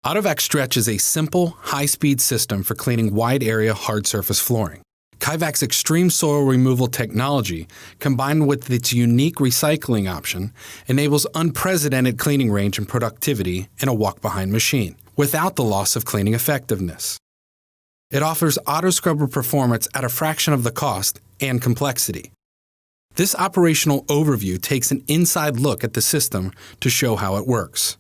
Kaivac Stretch is a simple, high-speed system for cleaning wide-area hard surface flooring. Kaivac's extreme soil removal technology, combined with its unique recycling option, enables unprecedented cleaning range and productivity in a walk-behind machine, without the loss of cleaning effectiveness. It offers auto scrubber performance at a fraction of the cost and complexity. This operational overview takes an inside look at the system to show how it works.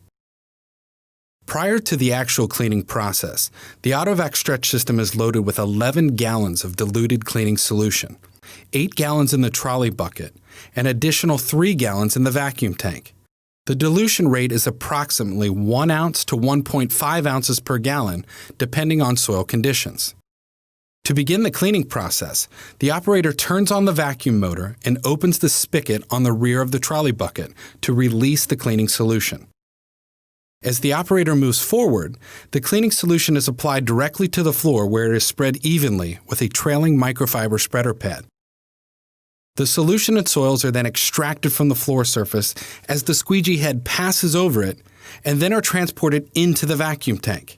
Prior to the actual cleaning process, the Kaivac Stretch system is loaded with 11 gallons of diluted cleaning solution, 8 gallons in the trolley bucket, and additional 3 gallons in the vacuum tank. The dilution rate is approximately 1 ounce to 1.5 ounces per gallon, depending on soil conditions. To begin the cleaning process, the operator turns on the vacuum motor and opens the spigot on the rear of the trolley bucket to release the cleaning solution. As the operator moves forward, the cleaning solution is applied directly to the floor where it is spread evenly with a trailing microfiber spreader pad. The solution and soils are then extracted from the floor surface as the squeegee head passes over it and then are transported into the vacuum tank.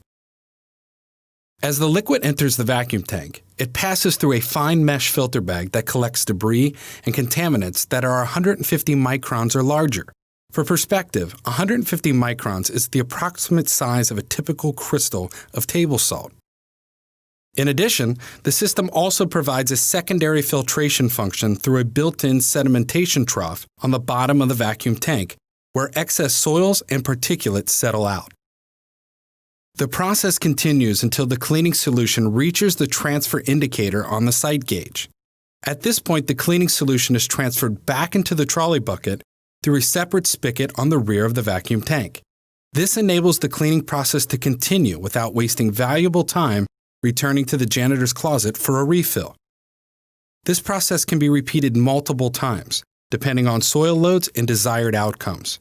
As the liquid enters the vacuum tank, it passes through a fine mesh filter bag that collects debris and contaminants that are 150 microns or larger. For perspective, 150 microns is the approximate size of a typical crystal of table salt. In addition, the system also provides a secondary filtration function through a built-in sedimentation trough on the bottom of the vacuum tank, where excess soils and particulates settle out. The process continues until the cleaning solution reaches the transfer indicator on the sight gauge. At this point, the cleaning solution is transferred back into the trolley bucket through a separate spigot on the rear of the vacuum tank. This enables the cleaning process to continue without wasting valuable time returning to the janitor's closet for a refill. This process can be repeated multiple times, depending on soil loads and desired outcomes.